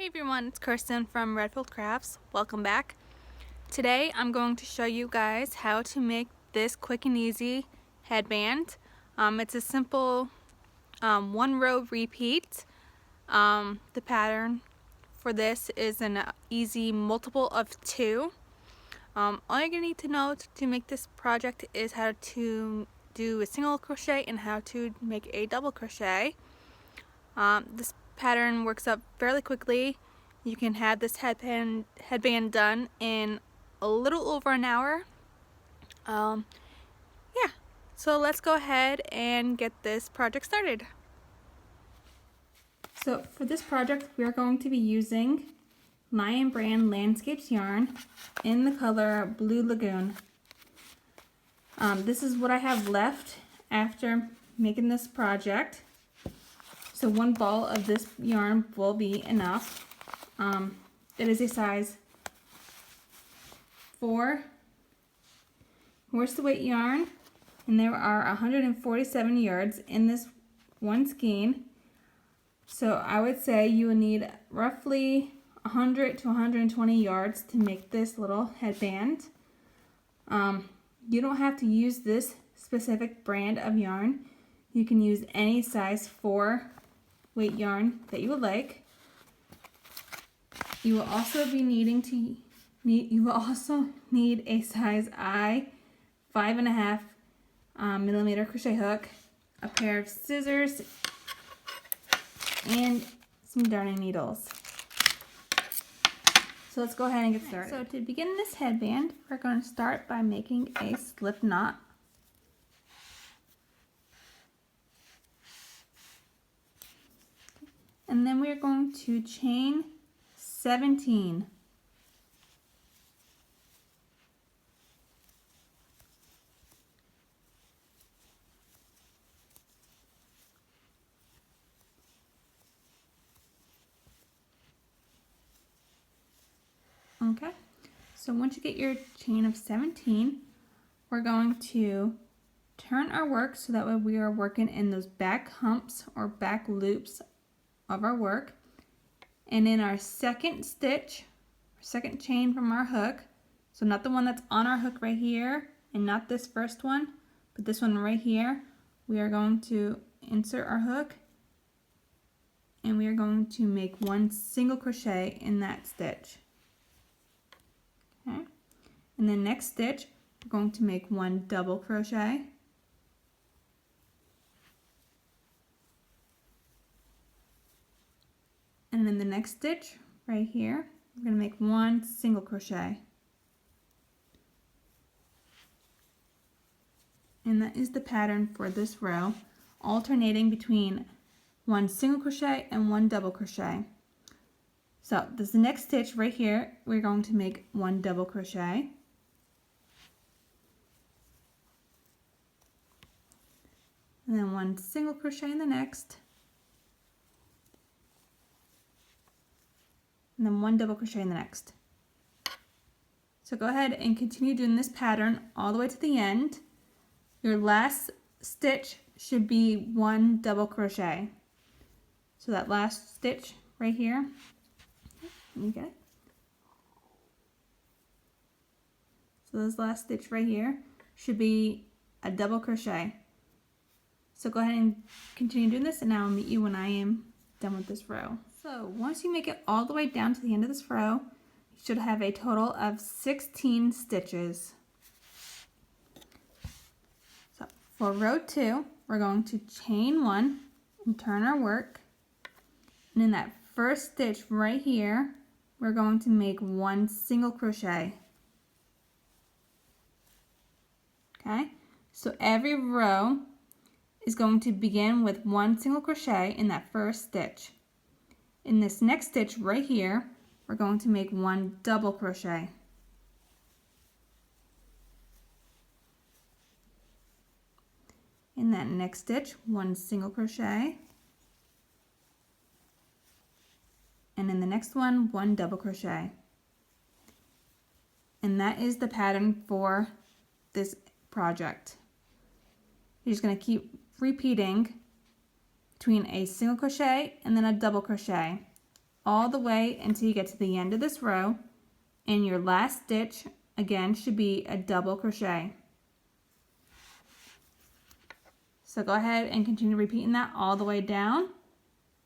Hey everyone, it's Kirsten from Redfield Crafts. Welcome back. Today I'm going to show you guys how to make this quick and easy headband. It's a simple one row repeat. The pattern for this is an easy multiple of 2. All you're going to need to know to make this project is how to do a single crochet and how to make a double crochet. This pattern works up fairly quickly. You can have this headband done in a little over an hour. Yeah, so let's go ahead and get this project started. So for this project, we are going to be using Lion Brand Landscapes yarn in the color Blue Lagoon. This is what I have left after making this project. So one ball of this yarn will be enough. It is a size 4 horse weight yarn, and there are 147 yards in this one skein. So I would say you will need roughly 100 to 120 yards to make this little headband. You don't have to use this specific brand of yarn. You can use any size 4 weight yarn that you would like. You will also be needing to need a size I 5.5 millimeter crochet hook, a pair of scissors, and some darning needles. So let's go ahead and get started. So to begin this headband, we're going to start by making a slip knot. And then we are going to chain 17. Okay, so once you get your chain of 17, we're going to turn our work so that way we are working in those back humps or back loops of our work. And in our second stitch, second chain from our hook, so not the one that's on our hook right here and not this first one, but this one right here, we are going to insert our hook and we are going to make one single crochet in that stitch. Okay, and then next stitch, we're going to make one double crochet. And in the next stitch, right here, we're going to make one single crochet. And that is the pattern for this row, alternating between one single crochet and one double crochet. So this is the next stitch right here, we're going to make one double crochet. And then one single crochet in the next. And then one double crochet in the next. So go ahead and continue doing this pattern all the way to the end. Your last stitch should be one double crochet. So that last stitch right here, you get it? So this last stitch right here should be a double crochet. So go ahead and continue doing this, and now I'll meet you when I am done with this row. So once you make it all the way down to the end of this row, you should have a total of 16 stitches. So for row 2, we're going to chain 1 and turn our work. And in that first stitch right here, we're going to make one single crochet. Okay, so every row is going to begin with one single crochet in that first stitch. In this next stitch right here, we're going to make one double crochet. In that next stitch, one single crochet. And in the next one double crochet. And that is the pattern for this project. You're just going to keep repeating between a single crochet and then a double crochet. all the way until you get to the end of this row, and your last stitch again should be a double crochet. So go ahead and continue repeating that all the way down,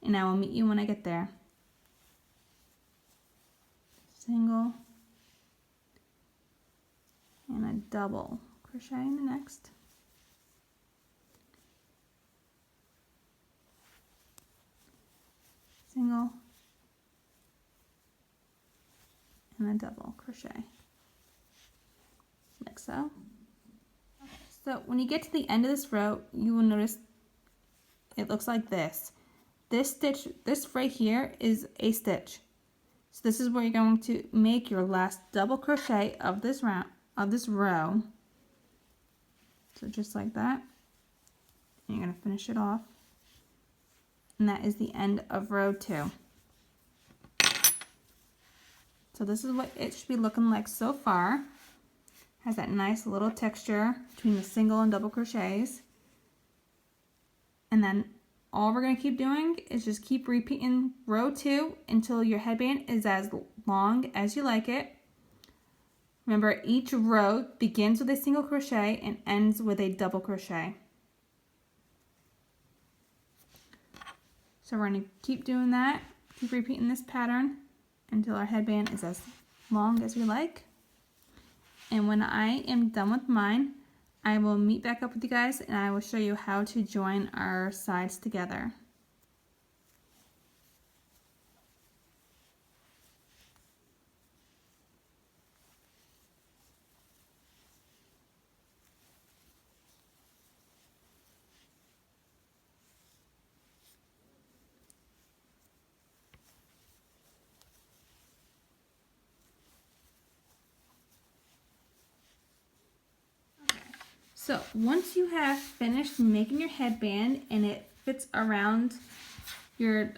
and I will meet you when I get there. Single and a double crochet in the next. Single and a double crochet, like so. So when you get to the end of this row, you will notice it looks like this. This stitch, this right here is a stitch. So this is where you're going to make your last double crochet of this row. So just like that. And you're going to finish it off. And that is the end of row 2. So this is what it should be looking like so far. Has that nice little texture between the single and double crochets. And then all we're going to keep doing is just keep repeating row 2 until your headband is as long as you like it. Remember, each row begins with a single crochet and ends with a double crochet. So we're going to keep doing that, keep repeating this pattern until our headband is as long as we like. And when I am done with mine, I will meet back up with you guys and I will show you how to join our sides together. So once you have finished making your headband and it fits around your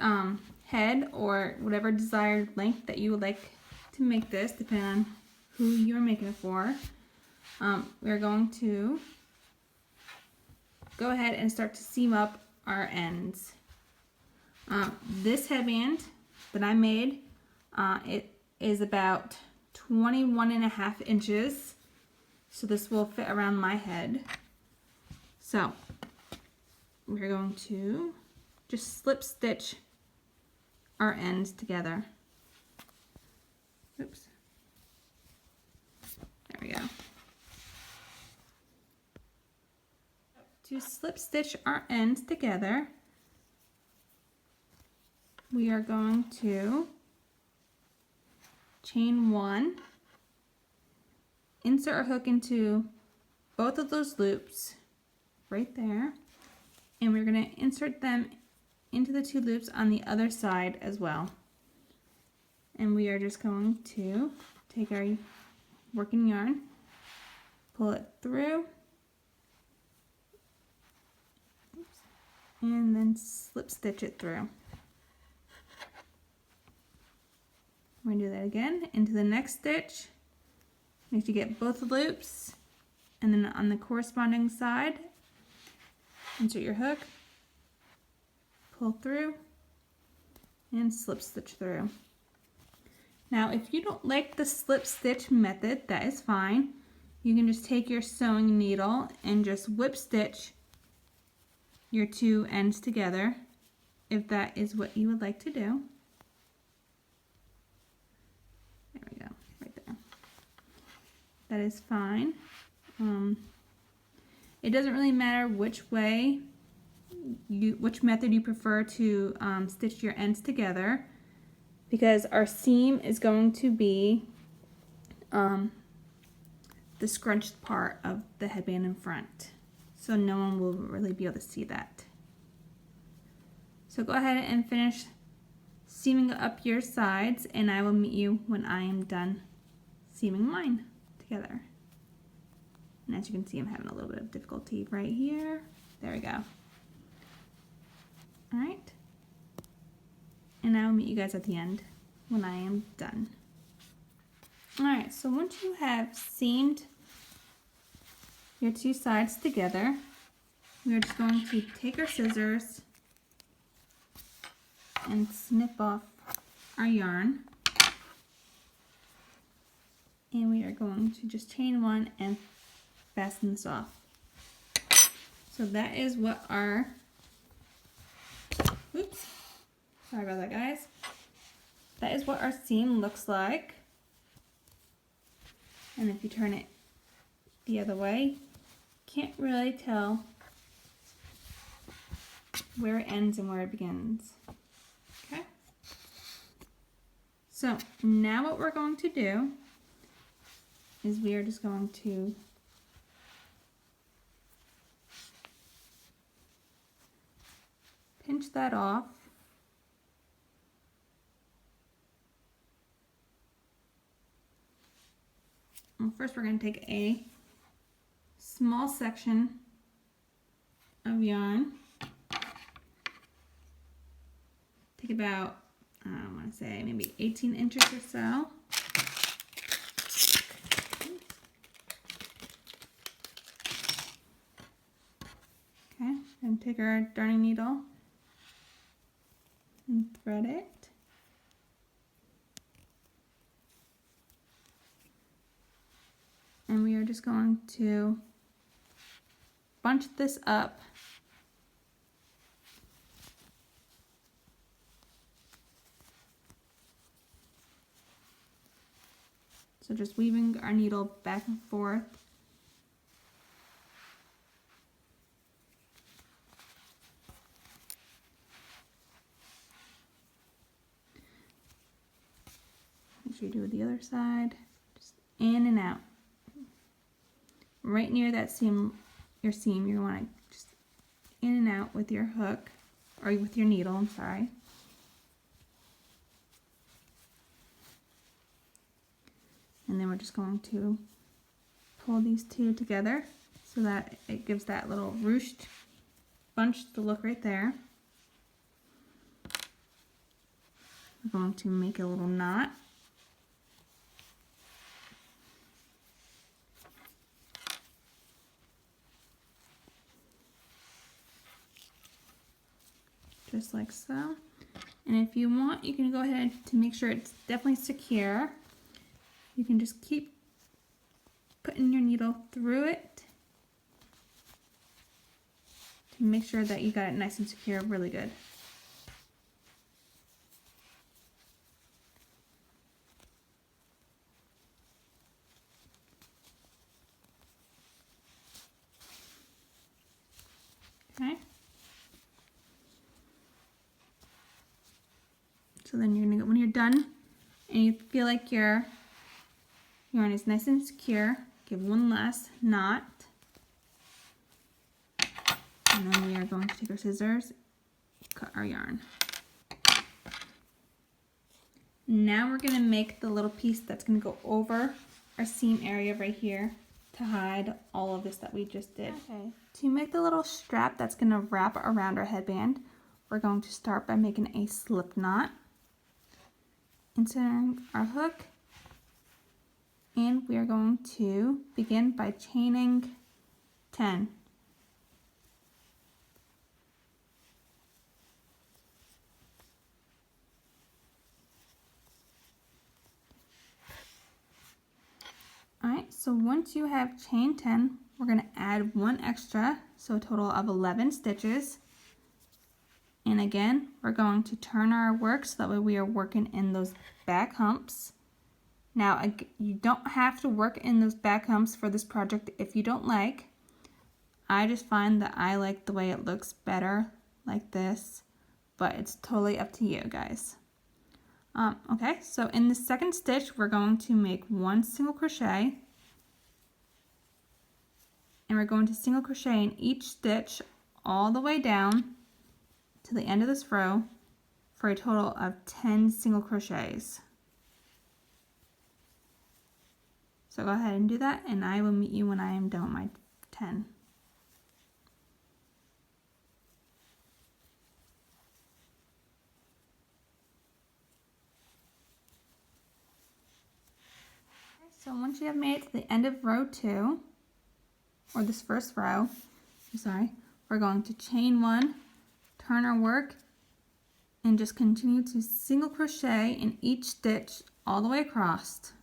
head or whatever desired length that you would like to make this, depending on who you're making it for, we're going to go ahead and start to seam up our ends. This headband that I made, it is about 21.5 inches. So this will fit around my head. So we're going to just slip stitch our ends together. Oops. There we go. To slip stitch our ends together, we are going to chain 1. Insert our hook into both of those loops right there, and we're going to insert them into the 2 loops on the other side as well. And we are just going to take our working yarn, pull it through, and then slip stitch it through. We're going to do that again into the next stitch. Make sure you get both loops, and then on the corresponding side, insert your hook, pull through, and slip stitch through. Now, if you don't like the slip stitch method, that is fine. You can just take your sewing needle and just whip stitch your 2 ends together, if that is what you would like to do. There we go. That is fine. It doesn't really matter which method you prefer to stitch your ends together, because our seam is going to be the scrunched part of the headband in front, so no one will really be able to see that. So go ahead and finish seaming up your sides, and I will meet you when I am done seaming mine together. And as you can see, I'm having a little bit of difficulty right here. There we go. Alright. And I will meet you guys at the end when I am done. Alright, so once you have seamed your 2 sides together, we are just going to take our scissors and snip off our yarn. And we are going to just chain one and fasten this off. So that is what our, oops, sorry about that guys. That is what our seam looks like. And if you turn it the other way, can't really tell where it ends and where it begins. Okay? So now what we're going to do is we are just going to pinch that off. Well, first we're going to take a small section of yarn. Take about, I want to say maybe 18 inches or so. Okay, and take our darning needle and thread it. And we are just going to bunch this up so just weaving our needle back and forth. Make sure you do it the other side, just in and out. Right near that seam, your seam, you want to just in and out with your hook, or with your needle, I'm sorry. And then we're just going to pull these two together so that it gives that little ruched, bunched look right there. We're going to make a little knot. Just like so. And if you want, you can go ahead to make sure it's definitely secure. You can just keep putting your needle through it to make sure that you got it nice and secure really good. Okay. So then you're gonna go, when you're done and you feel like your yarn is nice and secure, give one last knot. And then we are going to take our scissors, cut our yarn. Now we're gonna make the little piece that's gonna go over our seam area right here to hide all of this that we just did. Okay. To make the little strap that's gonna wrap around our headband, we're going to start by making a slip knot. Inserting our hook, and we are going to begin by chaining 10. Alright, so once you have chain 10, we're going to add one extra, so a total of 11 stitches. And again, we're going to turn our work so that way we are working in those back humps. Now, you don't have to work in those back humps for this project if you don't like. I just find that I like the way it looks better like this, but it's totally up to you guys. Okay, so in the second stitch, we're going to make one single crochet, and we're going to single crochet in each stitch all the way down to the end of this row for a total of 10 single crochets. So go ahead and do that, and I will meet you when I am done with my 10. So once you have made it to the end of row 2, or this first row, we're going to chain 1, turn our work, and just continue to single crochet in each stitch all the way across.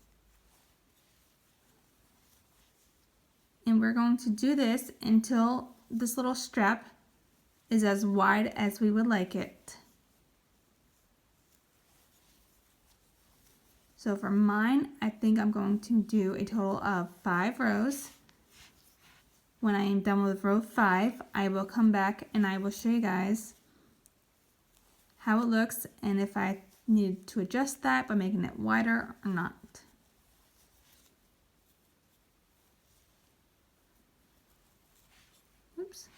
And we're going to do this until this little strap is as wide as we would like it. So for mine, I think I'm going to do a total of 5 rows. When I am done with row 5, I will come back and I will show you guys how it looks and if I need to adjust that by making it wider or not. Oops.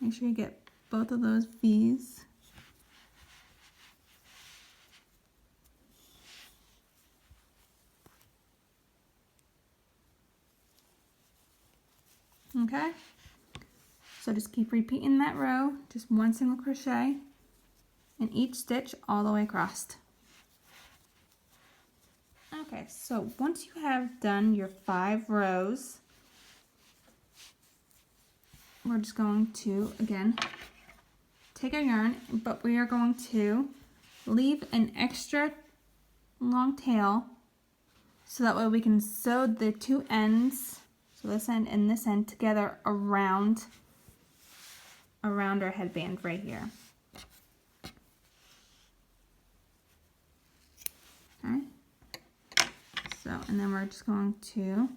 Make sure you get both of those V's. Okay, so just keep repeating that row, just one single crochet in each stitch all the way across. Okay, so once you have done your 5 rows, we're just going to, again, take our yarn, but we are going to leave an extra long tail so that way we can sew the 2 ends, so this end and this end, together around our headband right here. Okay, so and then we're just going to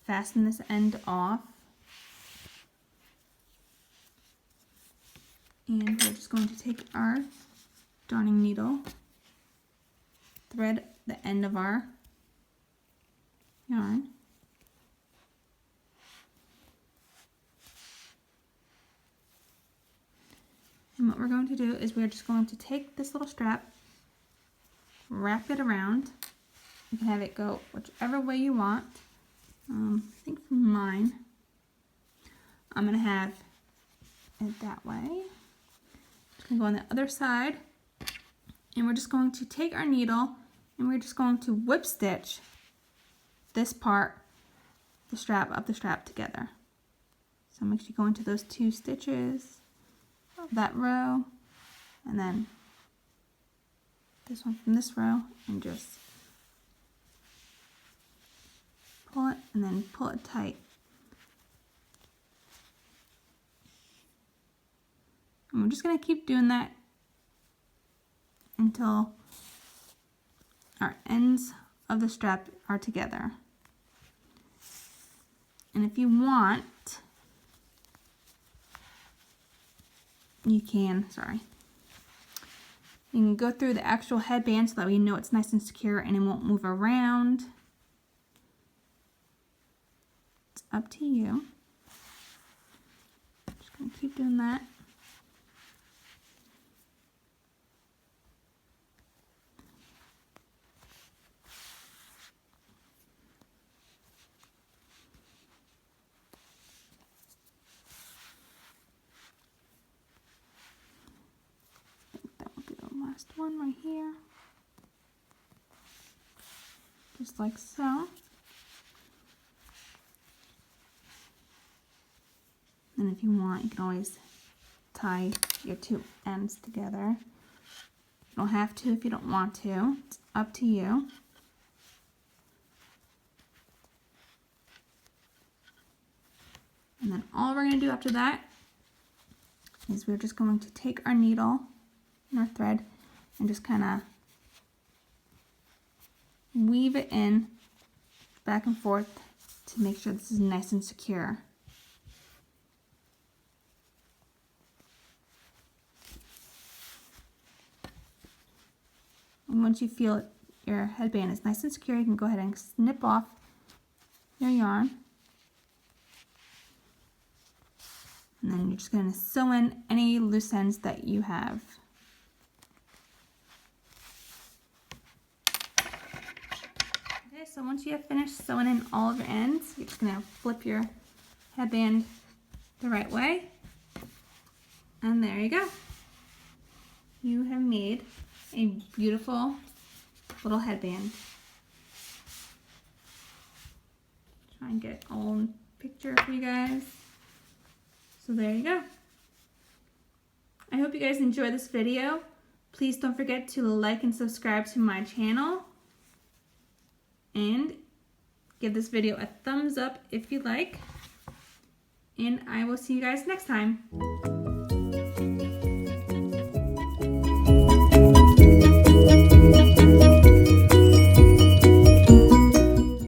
fasten this end off, and we're just going to take our darning needle, thread the end of our yarn, and what we're going to do is we're just going to take this little strap, wrap it around. You can have it go whichever way you want. I think for mine, I'm going to have it that way. Just going to go on the other side, and we're just going to take our needle and we're just going to whip stitch this part, the strap together. So make sure you go into those 2 stitches of that row, and then this one from this row, and just pull it and then pull it tight. And we're just going to keep doing that until our ends of the strap are together. And if you want, you can go through the actual headband so that we know it's nice and secure and it won't move around. It's up to you. Just gonna keep doing that. Last one right here, just like so. And if you want, you can always tie your 2 ends together. You don't have to if you don't want to. It's up to you. And then all we're going to do after that is we're just going to take our needle and our thread and just kind of weave it in back and forth to make sure this is nice and secure. And once you feel your headband is nice and secure, you can go ahead and snip off your yarn. And then you're just going to sew in any loose ends that you have. So once you have finished sewing in all of your ends, you're just going to flip your headband the right way. And there you go. You have made a beautiful little headband. Try and get all in picture for you guys. So there you go. I hope you guys enjoyed this video. Please don't forget to like and subscribe to my channel. And give this video a thumbs up if you like. And I will see you guys next time.